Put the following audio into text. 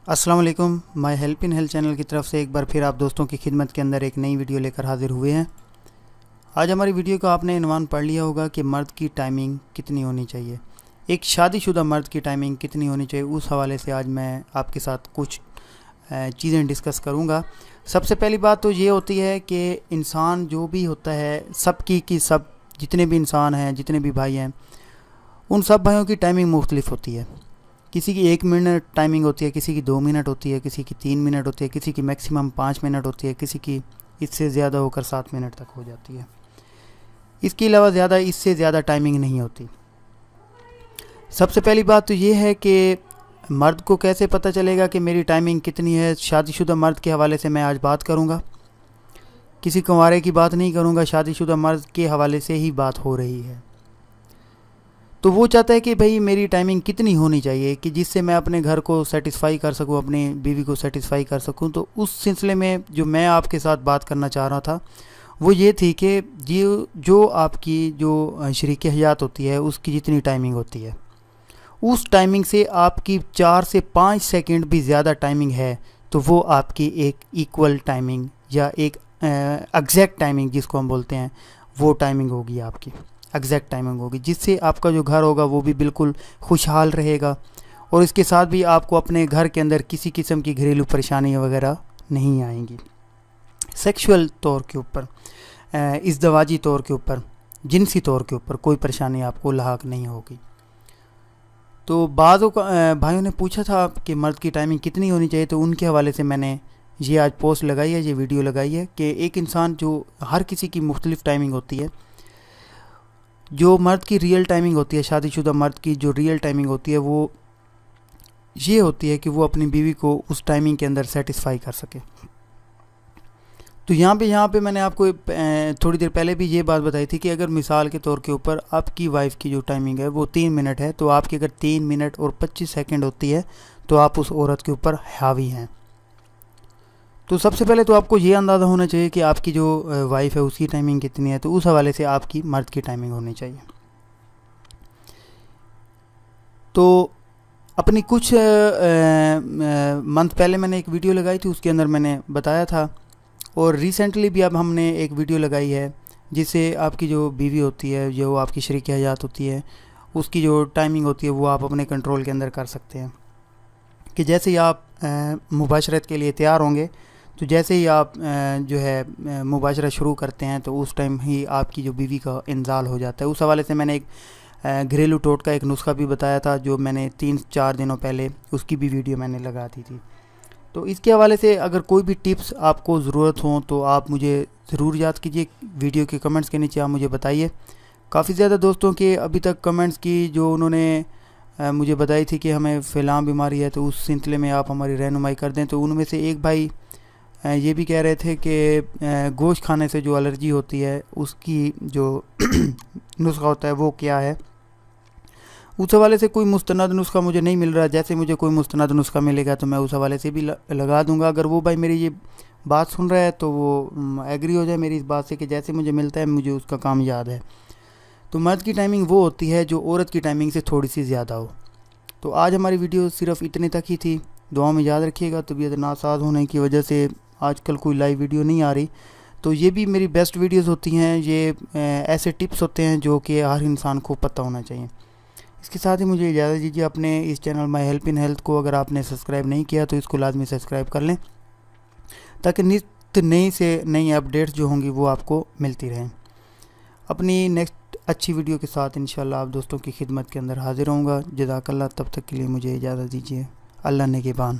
السلام علیکم. مائی help in health channel کی طرف سے ایک بار پھر آپ دوستوں کی خدمت کے اندر ایک نئی ویڈیو لے کر حاضر ہوئے ہیں. آج ہماری ویڈیو کا آپ نے عنوان پڑھ لیا ہوگا کہ مرد کی ٹائمنگ کتنی ہونی چاہیے. ایک شادی شدہ مرد کی ٹائمنگ کتنی ہونی چاہیے، اس حوالے سے آج میں آپ کے ساتھ کچھ چیزیں ڈسکس کروں گا. سب سے پہلی بات تو یہ ہوتی ہے کہ انسان جو بھی ہوتا ہے، سب جتنے بھی انسان ہیں، جتنے بھی بھائی ہیں، ان سب بھائیوں کی ٹائمنگ مختلف ہوتی ہے. کسی کی 1 منٹ ٹائمنگ ہوتی ہے، کسی کی 2 منٹ ہوتی ہے، کسی کی 3 منٹ ہوتی ہے، کسی کی میکسیمم 5 منٹ ہوتی ہے، کسی کی اس سے زیادہ ہو کر 7 منٹ تک ہو جاتی ہے. اس کے علاوہ اس سے زیادہ ٹائمنگ نہیں ہوتی. سب سے پہلی بات تو یہ ہے کہ مرد کو کیسے پتہ چلے گا کہ میری ٹائمنگ کتنی ہے. شادی شدہ مرد کے حوالے سے میں آج بات کروں گا. کسی کنوارے کی بات نہیں کروں گا، شادی شدہ مرد کے حوالے سے ہی بات ہو رہی ہے. تو وہ چاہتا ہے کہ بھئی میری ٹائمنگ کتنی ہونی چاہیے کہ جس سے میں اپنے گھر کو سیٹسفائی کر سکوں، اپنی بیوی کو سیٹسفائی کر سکوں. تو اس سلسلے میں جو میں آپ کے ساتھ بات کرنا چاہ رہا تھا وہ یہ تھی کہ جو آپ کی جو شریک حیات ہوتی ہے، اس کی جتنی ٹائمنگ ہوتی ہے، اس ٹائمنگ سے آپ کی 4 سے 5 سیکنڈ بھی زیادہ ٹائمنگ ہے تو وہ آپ کی ایک ایکول ٹائمنگ یا ایک ایگزیکٹ ٹائمنگ جس کو ہم بولتے ہیں، وہ ٹائمنگ ہوگی. آپ کی ایگزیکٹ ٹائمنگ ہوگی جس سے آپ کا جو گھر ہوگا وہ بھی بالکل خوشحال رہے گا، اور اس کے ساتھ بھی آپ کو اپنے گھر کے اندر کسی قسم کی گھریلو پریشانی وغیرہ نہیں آئیں گی. سیکشول طور کے اوپر، ازدواجی طور کے اوپر، جنسی طور کے اوپر کوئی پریشانی آپ کو لاحق نہیں ہوگی. تو بعض بھائیوں نے پوچھا تھا کہ مرد کی ٹائمنگ کتنی ہونی چاہیے، تو ان کے حوالے سے میں نے یہ آج پوسٹ لگائی ہے، یہ ویڈیو لگائی ہے کہ ایک انسان جو ہر کسی کی مختلف ٹائمنگ ہوتی ہے. جو مرد کی ریئل ٹائمنگ ہوتی ہے، شادی شدہ مرد کی جو ریئل ٹائمنگ ہوتی ہے، وہ یہ ہوتی ہے کہ وہ اپنی بیوی کو اس ٹائمنگ کے اندر سیٹسفائی کر سکے. تو یہاں پہ میں نے آپ کو تھوڑی دیر پہلے بھی یہ بات بتائی تھی کہ اگر مثال کے طور کے اوپر آپ کی وائف کی جو ٹائمنگ ہے وہ 3 منٹ ہے، تو آپ کی اگر 3 منٹ اور 25 سیکنڈ ہوتی ہے تو آپ اس عورت کے اوپر حاوی ہیں. تو سب سے پہلے تو آپ کو یہ اندازہ ہونا چاہیے کہ آپ کی جو وائف ہے اس کی ٹائمنگ کتنی ہے، تو اس حوالے سے آپ کی مرد کی ٹائمنگ ہونی چاہیے. تو اپنی کچھ منتھ پہلے میں نے ایک ویڈیو لگائی تھی، اس کے اندر میں نے بتایا تھا، اور ریسنٹلی بھی اب ہم نے ایک ویڈیو لگائی ہے جس سے آپ کی جو بیوی ہوتی ہے، جو آپ کی شریک حیات ہوتی ہے، اس کی جو ٹائمنگ ہوتی ہے وہ آپ اپنے کنٹرول کے اندر کر سکتے ہیں. کہ جیسے ہی آپ مباشرت کے لیے تیار ہوں گے، تو جیسے ہی آپ جو ہے مباشرت شروع کرتے ہیں تو اس ٹائم ہی آپ کی جو بیوی کا انزال ہو جاتا ہے. اس حوالے سے میں نے ایک گھریلو ٹوٹ کا ایک نسخہ بھی بتایا تھا، جو میں نے 3-4 دنوں پہلے اس کی بھی ویڈیو میں نے لگا دی تھی. تو اس کے حوالے سے اگر کوئی بھی ٹپس آپ کو ضرورت ہوں تو آپ مجھے ضرور یاد کیجیے، ویڈیو کے کمنٹس کے نیچے آپ مجھے بتائیے. کافی زیادہ دوستوں کے ابھی تک کمنٹس کی جو انہوں نے مجھے بتائی تھی کہ ہمیں فلاں بیماری ہے، تو اس سلسلے میں آپ ہماری رہنمائی کر دیں. تو ان میں سے ایک بھائی یہ بھی کہہ رہے تھے کہ گوشت کھانے سے جو الرجی ہوتی ہے اس کی جو نسخہ ہوتا ہے وہ کیا ہے. اس حوالے سے کوئی مستند نسخہ مجھے نہیں مل رہا. جیسے مجھے کوئی مستند نسخہ ملے گا تو میں اس حوالے سے بھی لگا دوں گا. اگر وہ بھائی میری یہ بات سن رہا ہے تو وہ ایگری ہو جائے میری اس بات سے کہ جیسے مجھے ملتا ہے مجھے اس کا کام یاد ہے. تو مرد کی ٹائمنگ وہ ہوتی ہے جو عورت کی ٹائمنگ سے تھوڑی سی زیادہ ہو. تو آج ہماری ویڈیو صرف اتنے تک ہی تھی. دعاؤں میں یاد رکھیے گا. طبیعت ناساز ہونے کی وجہ سے آج کل کوئی لائیو ویڈیو نہیں آ رہی. تو یہ بھی میری بیسٹ ویڈیوز ہوتی ہیں. یہ ایسے ٹپس ہوتے ہیں جو کہ ہر انسان کو پتہ ہونا چاہیے. اس کے ساتھ ہی مجھے اجازت دیجیے. اپنے اس channel my help in health کو اگر آپ نے سبسکرائب نہیں کیا تو اس کو لازمی سبسکرائب کر لیں، تاکہ نئی سے نئی اپڈیٹس جو ہوں گی وہ آپ کو ملتی رہیں. اپنی نیکسٹ اچھی ویڈیو کے ساتھ انشاءاللہ آپ دوستوں کی خدمت کے اندر حاضر ہوں گا. جزاک اللہ. تب تک کے لیے مجھے اجازت دیجیے. اللہ نگہبان.